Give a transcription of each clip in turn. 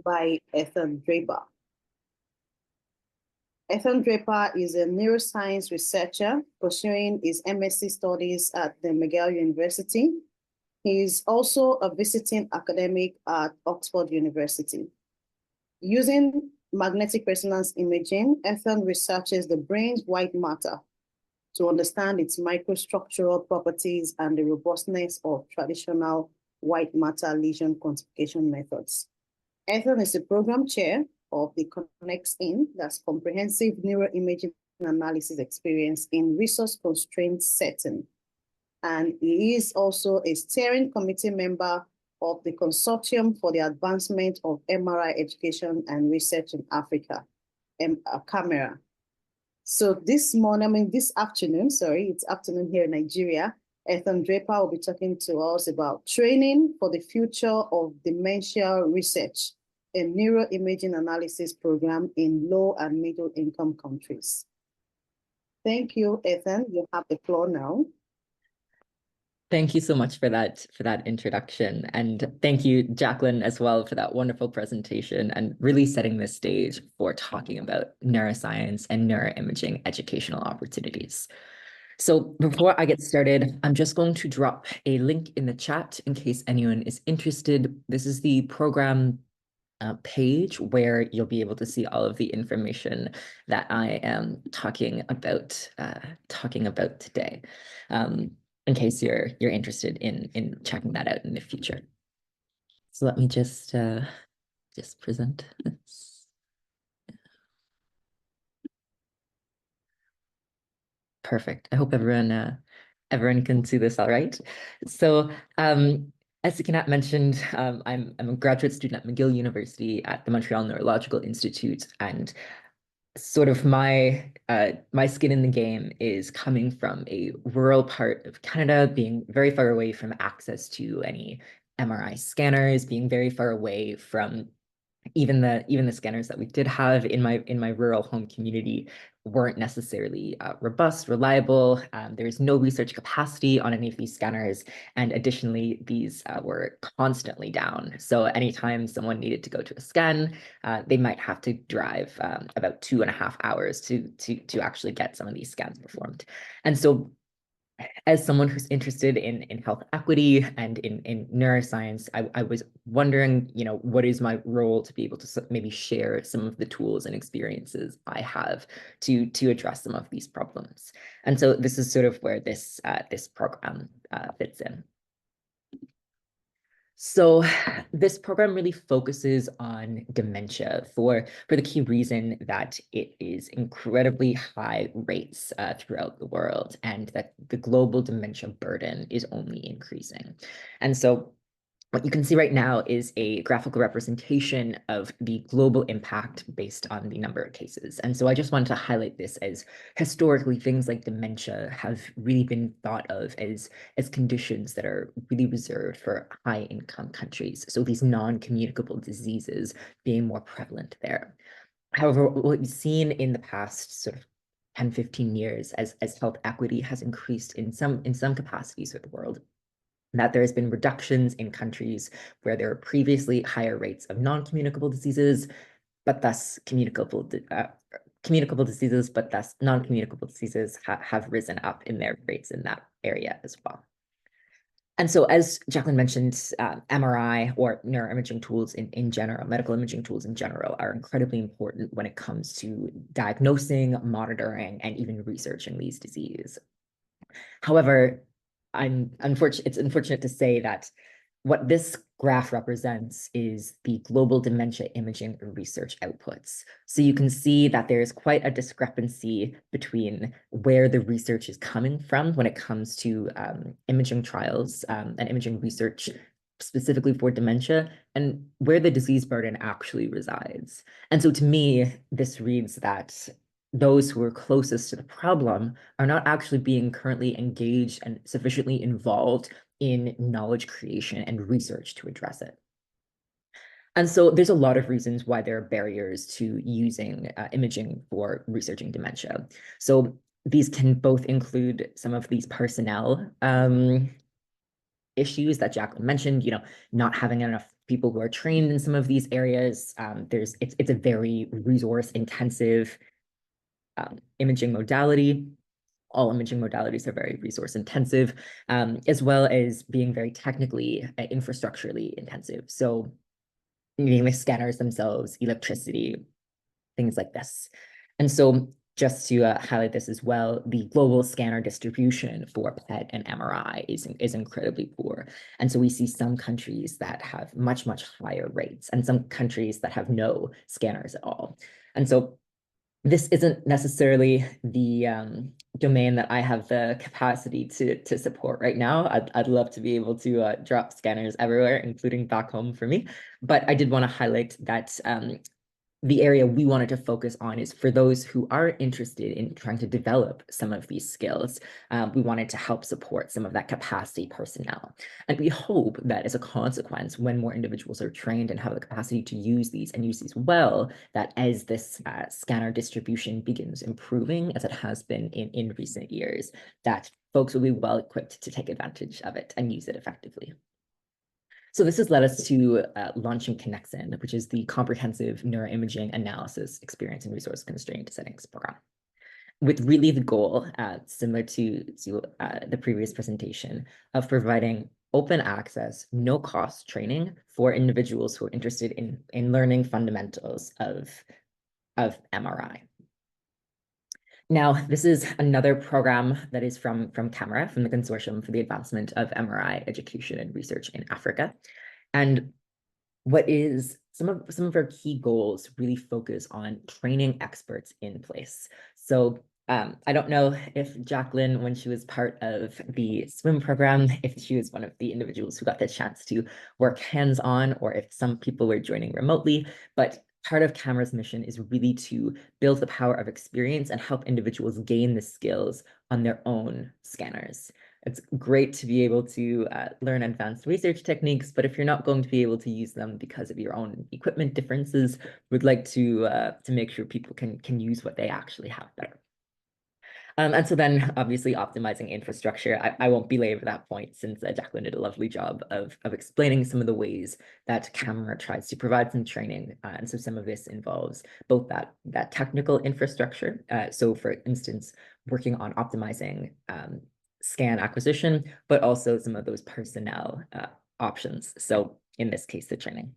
by Draper. Draper is a neuroscience researcher pursuing his MSc studies at the McGill University. He is also a visiting academic at Oxford University. Using magnetic resonance imaging, Ethan researches the brain's white matter to understand its microstructural properties and the robustness of traditional white matter lesion quantification methods. Ethan is the program chair of the ConnectIn, that's Comprehensive Neuroimaging Analysis Experience in Resource-Constrained Setting. And he is also a steering committee member of the Consortium for the Advancement of MRI Education and Research in Africa, CAMERA. So this afternoon, it's afternoon here in Nigeria, Ethan Draper will be talking to us about training for the future of dementia research, a neuroimaging analysis program in low and middle income countries. Thank you, Ethan. You have the floor now. Thank you so much for that introduction. And thank you, Jacqueline, as well, for that wonderful presentation and really setting the stage for talking about neuroscience and neuroimaging educational opportunities. So before I get started, I'm just going to drop a link in the chat in case anyone is interested. This is the program page where you'll be able to see all of the information that I am talking about today. In case you're interested in checking that out in the future. So let me just present this. Perfect. I hope everyone can see this all right. So as Sikanat mentioned, I'm a graduate student at McGill University at the Montreal Neurological Institute, and sort of my skin in the game is coming from a rural part of Canada, being very far away from access to any MRI scanners, being very far away from even the scanners that we did have in my rural home community weren't necessarily robust, reliable. There's no research capacity on any of these scanners. And additionally, these were constantly down. So anytime someone needed to go to a scan, they might have to drive about 2.5 hours to actually get some of these scans performed. And so as someone who's interested in health equity and in neuroscience, I was wondering, what is my role to be able to maybe share some of the tools and experiences I have to address some of these problems. And so this is sort of where this program fits in. So this program really focuses on dementia for the key reason that it is incredibly high rates throughout the world, and that the global dementia burden is only increasing. And so what you can see right now is a graphical representation of the global impact based on the number of cases. And so I just wanted to highlight this as historically things like dementia have really been thought of as conditions that are really reserved for high income countries. So these non-communicable diseases being more prevalent there. However, what we've seen in the past sort of 10, 15 years as health equity has increased in some capacities of the world, that there has been reductions in countries where there are previously higher rates of non-communicable diseases, but thus communicable diseases, but thus non-communicable diseases have risen up in their rates in that area as well. And so, as Jacqueline mentioned, MRI or neuroimaging tools in general, medical imaging tools in general, are incredibly important when it comes to diagnosing, monitoring, and even researching these diseases. However, it's unfortunate to say that what this graph represents is the global dementia imaging research outputs. So you can see that there's quite a discrepancy between where the research is coming from when it comes to imaging trials and imaging research specifically for dementia, and where the disease burden actually resides. And so to me, this reads that those who are closest to the problem are not actually being currently engaged and sufficiently involved in knowledge creation and research to address it. And so there's a lot of reasons why there are barriers to using imaging for researching dementia. So these can both include some of these personnel issues that Jacqueline mentioned, not having enough people who are trained in some of these areas. It's a very resource-intensive imaging modality. All imaging modalities are very resource intensive, as well as being very technically, infrastructurally intensive. So needing the scanners themselves, electricity, things like this. And so just to highlight this as well, the global scanner distribution for PET and MRI is incredibly poor. And so we see some countries that have much, much higher rates and some countries that have no scanners at all. And so this isn't necessarily the domain that I have the capacity to support right now. I'd love to be able to drop scanners everywhere, including back home for me. But I did want to highlight that the area we wanted to focus on is for those who are interested in trying to develop some of these skills. We wanted to help support some of that capacity personnel. And we hope that as a consequence, when more individuals are trained and have the capacity to use these and use these well, that as this scanner distribution begins improving, as it has been in recent years, that folks will be well equipped to take advantage of it and use it effectively. So this has led us to launching ConnexIn, which is the Comprehensive Neuroimaging Analysis Experience in Resource-Constrained Settings program, with really the goal, similar to the previous presentation, of providing open access, no-cost training for individuals who are interested in learning fundamentals of MRI. Now, this is another program that is from CAMERA, from the Consortium for the Advancement of MRI Education and Research in Africa. And what is some of our key goals really focus on training experts in place. So I don't know if Jacqueline, when she was part of the swim program, if she was one of the individuals who got the chance to work hands-on, or if some people were joining remotely, but part of CAMERA's mission is really to build the power of experience and help individuals gain the skills on their own scanners. It's great to be able to learn advanced research techniques, but if you're not going to be able to use them because of your own equipment differences, we'd like to make sure people can use what they actually have better. And so then obviously optimizing infrastructure, I won't belabor that point since Jacqueline did a lovely job of explaining some of the ways that CAMERA tries to provide some training. And so some of this involves both that technical infrastructure. So for instance, working on optimizing scan acquisition, but also some of those personnel options. So in this case, the training.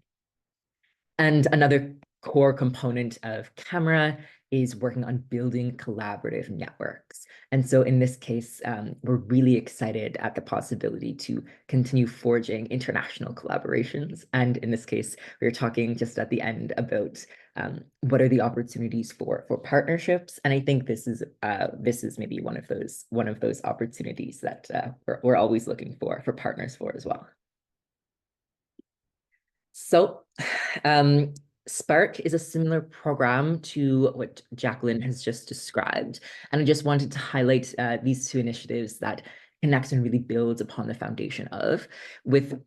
And another core component of CAMERA is working on building collaborative networks. And so in this case, we're really excited at the possibility to continue forging international collaborations. And in this case, we were talking just at the end about what are the opportunities for partnerships. And I think this is maybe one of those opportunities that we're always looking for partners for as well. So Spark is a similar program to what Jacqueline has just described. And I just wanted to highlight these two initiatives that ConnexIn really builds upon the foundation of, with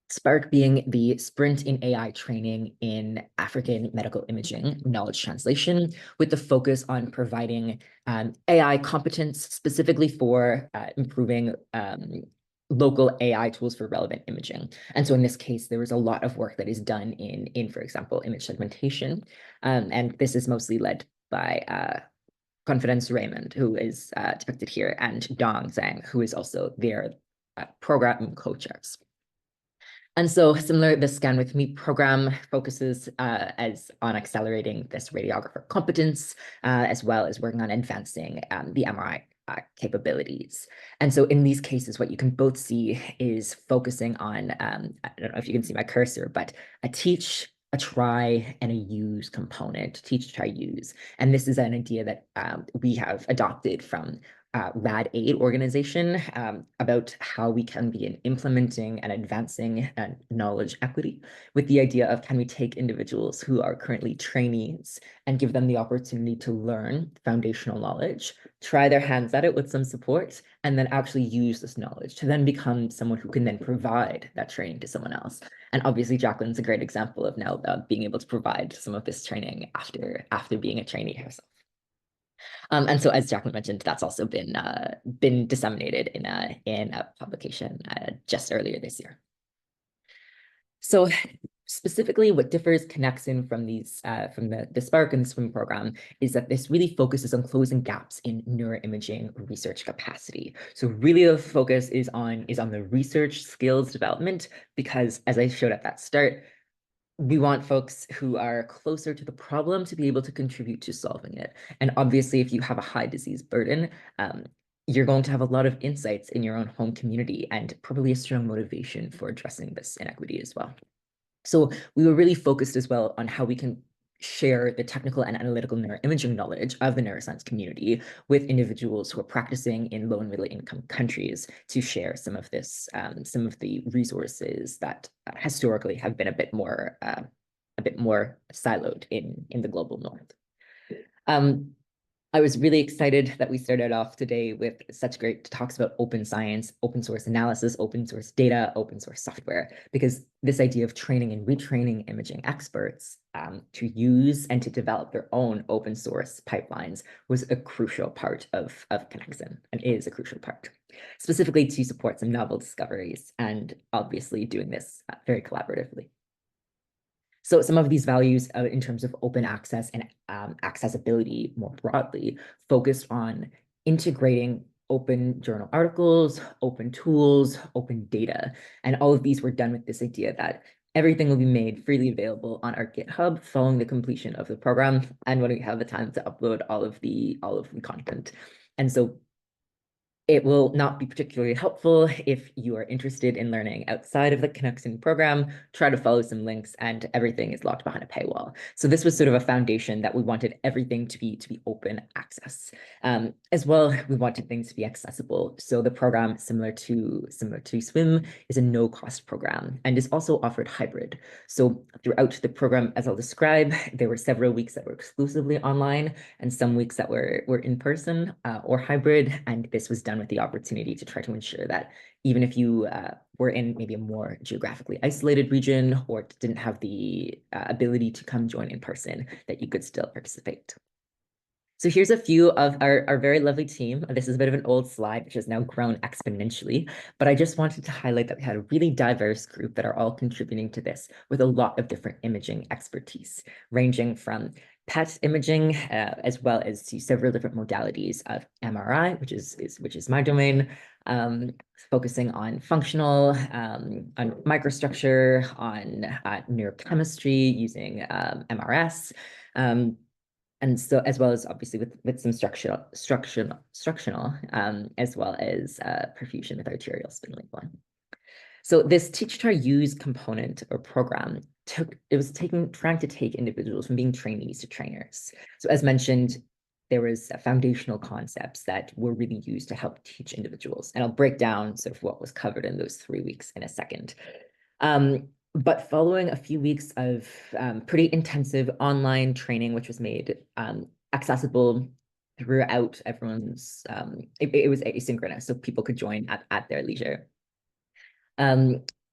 Spark being the Sprint in AI training in African medical imaging knowledge translation, with the focus on providing AI competence specifically for improving local AI tools for relevant imaging. And so in this case, there was a lot of work that is done in for example, image segmentation. And this is mostly led by Confidence Raymond, who is depicted here, and Dong Zhang, who is also their program co-chairs. And so similar, the Scan With Me program focuses on accelerating this radiographer competence, as well as working on advancing the MRI capabilities. And so in these cases, what you can both see is focusing on, I don't know if you can see my cursor, but a teach, a try, and a use component, teach, try, use. And this is an idea that we have adopted from RAD8 organization about how we can be implementing and advancing knowledge equity, with the idea of, can we take individuals who are currently trainees and give them the opportunity to learn foundational knowledge, try their hands at it with some support, and then actually use this knowledge to then become someone who can then provide that training to someone else. And obviously Jacqueline's a great example of now being able to provide some of this training after being a trainee herself. And so, as Jacqueline mentioned, that's also been disseminated in a publication just earlier this year. So specifically, what differs Connexin from these from the Spark and the SWIM program is that this really focuses on closing gaps in neuroimaging research capacity. So really the focus is on the research skills development, because as I showed at that start, we want folks who are closer to the problem to be able to contribute to solving it. And obviously, if you have a high disease burden, you're going to have a lot of insights in your own home community and probably a strong motivation for addressing this inequity as well. So we were really focused as well on how we can share the technical and analytical neuroimaging knowledge of the neuroscience community with individuals who are practicing in low and middle income countries to share some of this, some of the resources that historically have been a bit more siloed in the global north. I was really excited that we started off today with such great talks about open science, open source analysis, open source data, open source software, because this idea of training and retraining imaging experts to use and to develop their own open source pipelines was a crucial part of Connexin, and is a crucial part, specifically to support some novel discoveries, and obviously doing this very collaboratively. So some of these values in terms of open access and accessibility more broadly focused on integrating open journal articles, open tools, open data. And all of these were done with this idea that everything will be made freely available on our GitHub following the completion of the program and when we have the time to upload all of the content. And so it will not be particularly helpful if you are interested in learning outside of the Connexin program. Try to follow some links, and everything is locked behind a paywall. So this was sort of a foundation that we wanted everything to be open access. As well, we wanted things to be accessible. So the program, similar to SWIM, is a no-cost program and is also offered hybrid. So throughout the program, as I'll describe, there were several weeks that were exclusively online and some weeks that were in person or hybrid. And this was done with the opportunity to try to ensure that even if you were in maybe a more geographically isolated region or didn't have the ability to come join in person, that you could still participate. So here's a few of our very lovely team. This is a bit of an old slide, which has now grown exponentially, but I just wanted to highlight that we had a really diverse group that are all contributing to this with a lot of different imaging expertise, ranging from PET imaging, as well as to several different modalities of MRI, which is my domain, focusing on functional, on microstructure, on neurochemistry using MRS, and so as well as obviously with some structural, as well as perfusion with arterial spin labeling. So this teach to use component or program trying to take individuals from being trainees to trainers. So as mentioned, there was foundational concepts that were really used to help teach individuals. And I'll break down sort of what was covered in those 3 weeks in a second. But following a few weeks of pretty intensive online training, which was made accessible throughout everyone's, it was asynchronous, so people could join at their leisure.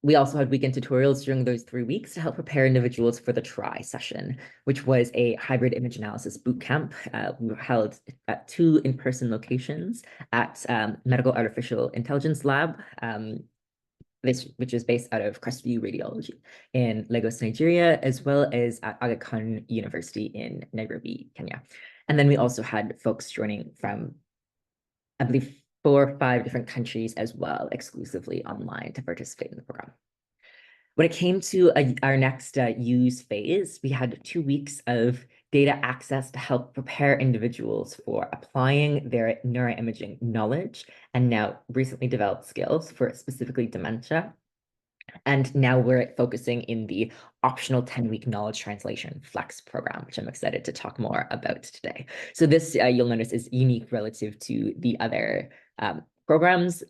We also had weekend tutorials during those 3 weeks to help prepare individuals for the TRY session, which was a hybrid image analysis bootcamp. We were held at 2 in-person locations at Medical Artificial Intelligence Lab, which is based out of Crestview Radiology in Lagos, Nigeria, as well as at Aga Khan University in Nairobi, Kenya. And then we also had folks joining from, I believe, 4 or 5 different countries as well, exclusively online to participate in the program. When it came to our next use phase, we had 2 weeks of data access to help prepare individuals for applying their neuroimaging knowledge and now recently developed skills for specifically dementia. And now we're focusing in the optional 10-week knowledge translation flex program, which I'm excited to talk more about today. So this, you'll notice, is unique relative to the other programs.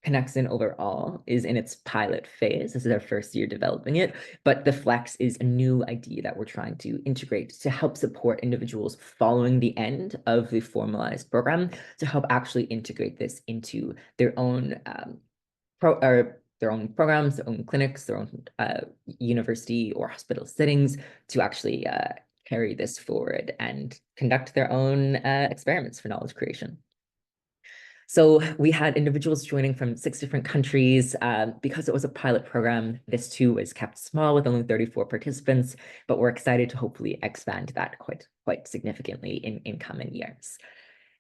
Connexin overall is in its pilot phase. This is our first year developing it, but the Flex is a new idea that we're trying to integrate to help support individuals following the end of the formalized program to help actually integrate this into their own their own programs, their own clinics, their own university or hospital settings to actually carry this forward and conduct their own experiments for knowledge creation. So we had individuals joining from 6 different countries. Because it was a pilot program, this too was kept small with only 34 participants, but we're excited to hopefully expand that quite significantly in coming years.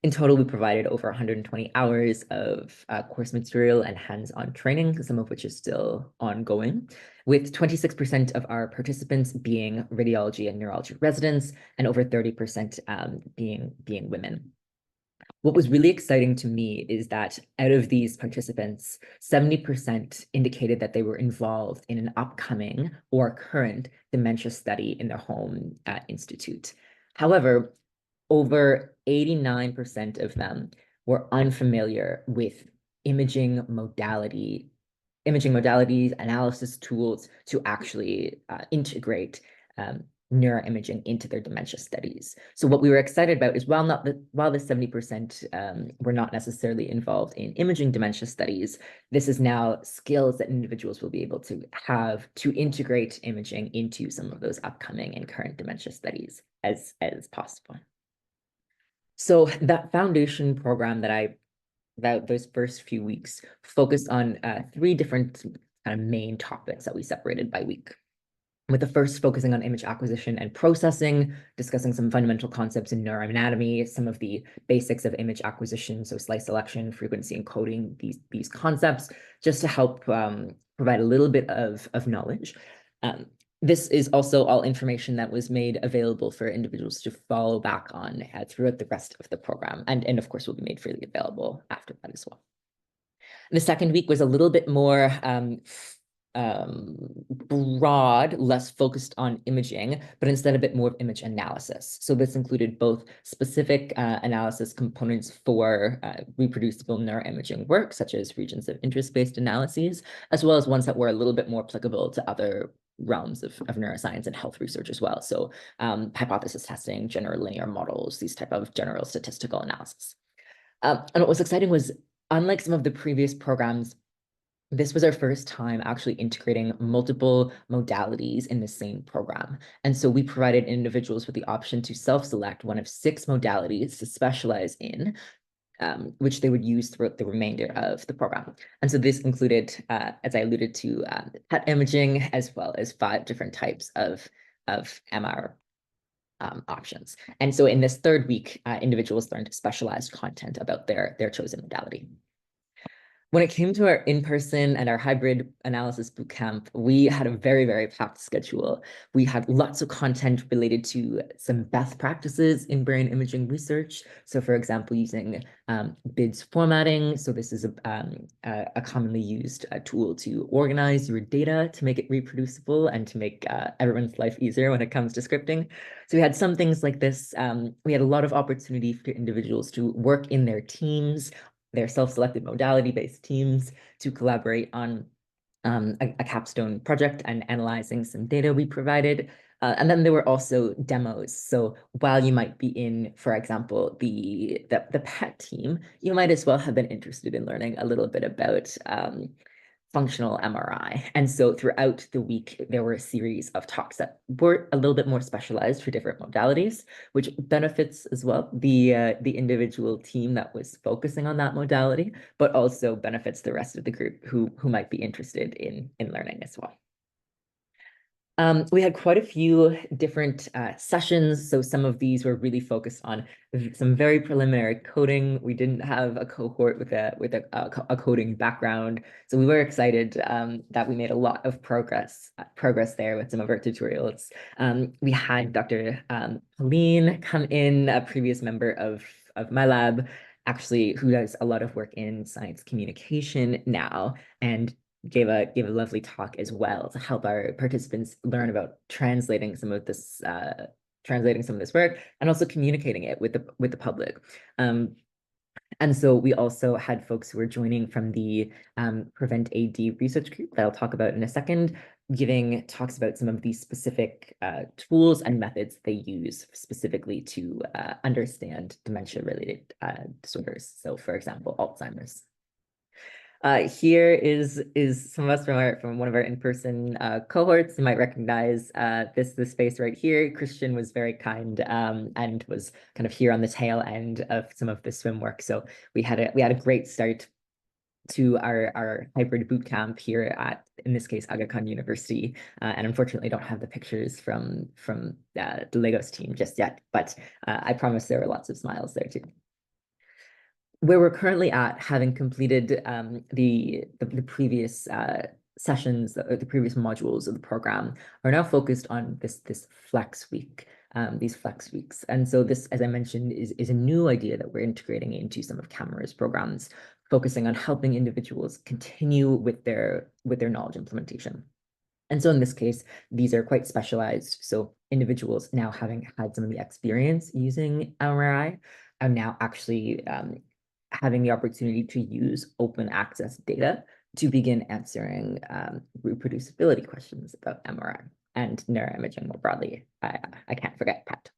In total, we provided over 120 hours of course material and hands-on training, some of which is still ongoing, with 26% of our participants being radiology and neurology residents, and over 30% being women. What was really exciting to me is that out of these participants, 70% indicated that they were involved in an upcoming or current dementia study in their home institute. However, over 89% of them were unfamiliar with imaging modalities, analysis tools to actually integrate neuroimaging into their dementia studies. So what we were excited about is while the 70% were not necessarily involved in imaging dementia studies, this is now skills that individuals will be able to have to integrate imaging into some of those upcoming and current dementia studies as possible. So that foundation program that those first few weeks focused on 3 different kind of main topics that we separated by week. With the first focusing on image acquisition and processing, discussing some fundamental concepts in neuroanatomy, some of the basics of image acquisition, so slice selection, frequency encoding, these concepts, just to help provide a little bit of knowledge. This is also all information that was made available for individuals to follow back on throughout the rest of the program, and of course will be made freely available after that as well. The second week was a little bit more broad, less focused on imaging, but instead a bit more of image analysis. So this included both specific analysis components for reproducible neuroimaging work, such as regions of interest-based analyses, as well as ones that were a little bit more applicable to other realms of neuroscience and health research as well. So hypothesis testing, general linear models, these type of general statistical analysis. And what was exciting was, unlike some of the previous programs, this was our first time actually integrating multiple modalities in the same program. And so we provided individuals with the option to self-select one of 6 modalities to specialize in, which they would use throughout the remainder of the program. And so this included, as I alluded to, PET imaging, as well as 5 different types of MR options. And so in this third week, individuals learned specialized content about their chosen modality. When it came to our in-person and our hybrid analysis bootcamp, we had a very, very packed schedule. We had lots of content related to some best practices in brain imaging research. So for example, using BIDS formatting. So this is a commonly used tool to organize your data to make it reproducible and to make everyone's life easier when it comes to scripting. So we had some things like this. We had a lot of opportunity for individuals to work in their teams, their self-selected modality-based teams, to collaborate on a capstone project and analyzing some data we provided. And then there were also demos. So while you might be in, for example, the PET team, you might as well have been interested in learning a little bit about functional MRI. And so throughout the week, there were a series of talks that were a little bit more specialized for different modalities, which benefits as well the individual team that was focusing on that modality, but also benefits the rest of the group who might be interested in learning as well. We had quite a few different sessions. So some of these were really focused on some very preliminary coding. We didn't have a cohort with a coding background. So we were excited that we made a lot of progress there with some of our tutorials. We had Dr. Pauline come in, a previous member of my lab, actually, who does a lot of work in science communication now, and gave a lovely talk as well to help our participants learn about translating some of this work and also communicating it with the public. And so we also had folks who were joining from the Prevent AD research group that I'll talk about in a second, giving talks about some of these specific tools and methods they use specifically to understand dementia-related disorders. So for example, Alzheimer's. Here is some of us from one of our in-person cohorts. You might recognize this space right here. Christian was very kind and was kind of here on the tail end of some of the swim work. So we had a great start to our hybrid boot camp here at, in this case, Aga Khan University. And unfortunately don't have the pictures from the Lagos team just yet, but I promise there were lots of smiles there too. Where we're currently at, having completed the previous sessions, the previous modules of the program, are now focused on this flex week, these flex weeks. And so this, as I mentioned, is a new idea that we're integrating into some of Camera's programs, focusing on helping individuals continue with their knowledge implementation. And so in this case, these are quite specialized. So individuals now having had some of the experience using MRI are now actually having the opportunity to use open access data to begin answering reproducibility questions about MRI and neuroimaging more broadly. I can't forget PET.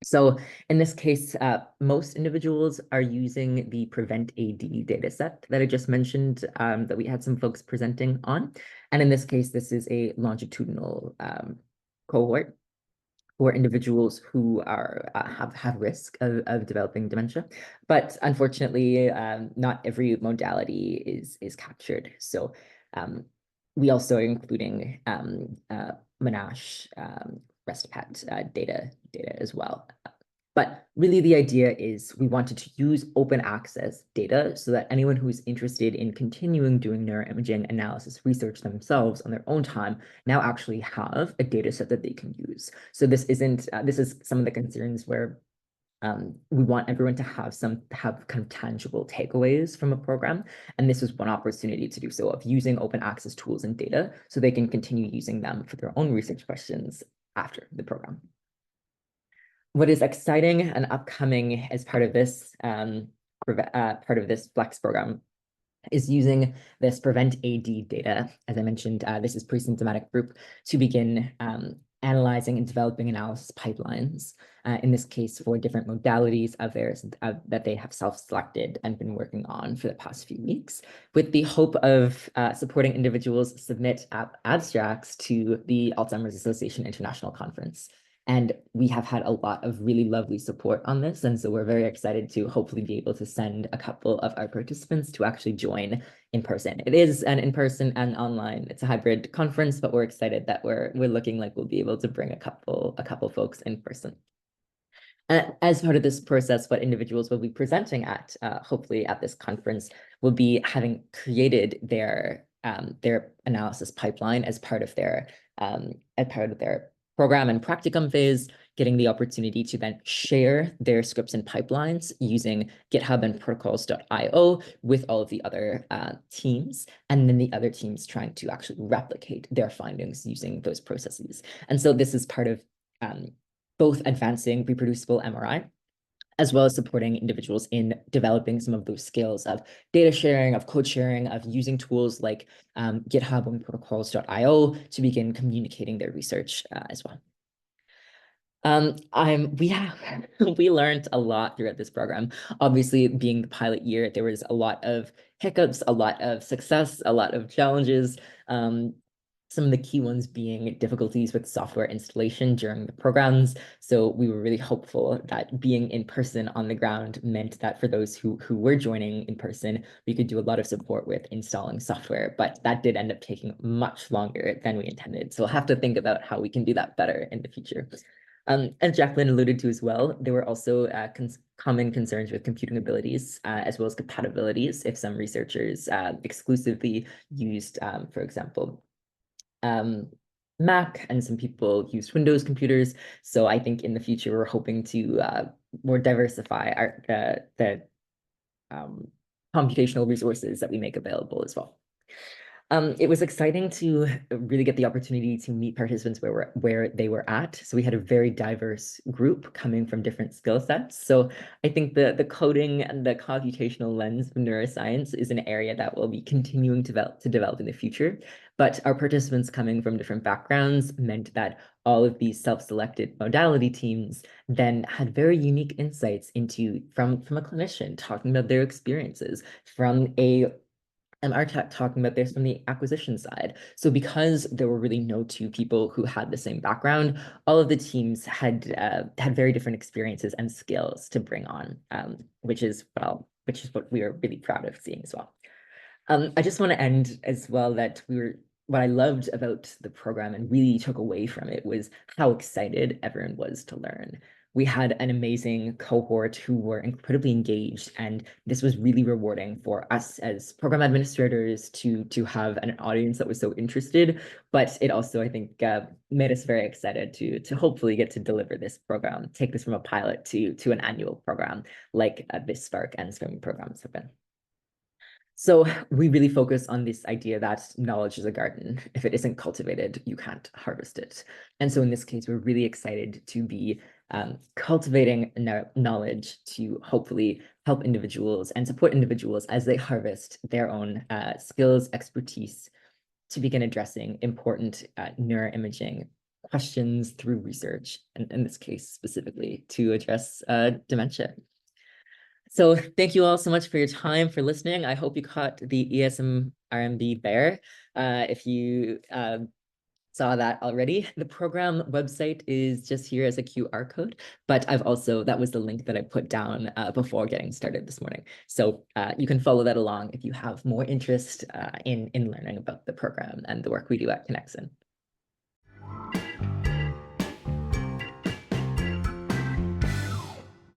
So in this case, most individuals are using the Prevent AD dataset that I just mentioned that we had some folks presenting on. And in this case, this is a longitudinal cohort for individuals who are have risk of developing dementia. But unfortunately, not every modality is captured. So we also are including Monash REST-PET data as well. But really the idea is we wanted to use open access data so that anyone who is interested in continuing doing neuroimaging analysis research themselves on their own time now actually have a data set that they can use. So this isn't, this is some of the concerns where we want everyone to have kind of tangible takeaways from a program. And this is one opportunity to do so, of using open access tools and data so they can continue using them for their own research questions after the program. What is exciting and upcoming as part of this Flex program is using this Prevent AD data. As I mentioned, this is pre-symptomatic group to begin analyzing and developing analysis pipelines, in this case for different modalities of theirs that they have self-selected and been working on for the past few weeks, with the hope of supporting individuals submit abstracts to the Alzheimer's Association International Conference. And we have had a lot of really lovely support on this. And so we're very excited to hopefully be able to send a couple of our participants to actually join in person. It is an in-person and online. It's a hybrid conference, but we're excited that we're looking like we'll be able to bring a couple folks in person. As part of this process, what individuals will be presenting at, hopefully at this conference, will be having created their analysis pipeline as part of their program and practicum phase, getting the opportunity to then share their scripts and pipelines using GitHub and protocols.io with all of the other teams, and then the other teams trying to actually replicate their findings using those processes. And so this is part of both advancing reproducible MRI, as well as supporting individuals in developing some of those skills of data sharing, of code sharing, of using tools like GitHub and protocols.io to begin communicating their research as well. We learned a lot throughout this program. Obviously, being the pilot year, there was a lot of hiccups, a lot of success, a lot of challenges. Some of the key ones being difficulties with software installation during the programs. So we were really hopeful that being in person on the ground meant that for those who were joining in person, we could do a lot of support with installing software, but that did end up taking much longer than we intended. So we'll have to think about how we can do that better in the future. As Jacqueline alluded to as well, there were also common concerns with computing abilities, as well as compatibilities if some researchers exclusively used, for example, Mac, and some people used Windows computers. So I think in the future, we're hoping to more diversify the computational resources that we make available as well. It was exciting to really get the opportunity to meet participants where they were at. So we had a very diverse group coming from different skill sets. So I think the coding and the computational lens of neuroscience is an area that will be continuing to develop in the future. But our participants coming from different backgrounds meant that all of these self-selected modality teams then had very unique insights into from a clinician talking about their experiences, from a are talking about this from the acquisition side. So because there were really no two people who had the same background, all of the teams had very different experiences and skills to bring on, which is what we are really proud of seeing as well. I just want to end as well that what I loved about the program and really took away from it was how excited everyone was to learn. We had an amazing cohort who were incredibly engaged, and this was really rewarding for us as program administrators to have an audience that was so interested. But it also, I think, made us very excited to hopefully get to deliver this program, take this from a pilot to an annual program like this Spark and swimming programs have been. So we really focus on this idea that knowledge is a garden. If it isn't cultivated, you can't harvest it. And so in this case, we're really excited to be cultivating knowledge to hopefully help individuals and support individuals as they harvest their own skills, expertise to begin addressing important neuroimaging questions through research, and in this case, specifically to address dementia. So thank you all so much for your time, for listening. I hope you caught the ESM RMB bear. If you saw that already, the program website is just here as a QR code, but that was the link that I put down before getting started this morning. So you can follow that along if you have more interest in learning about the program and the work we do at Connexin.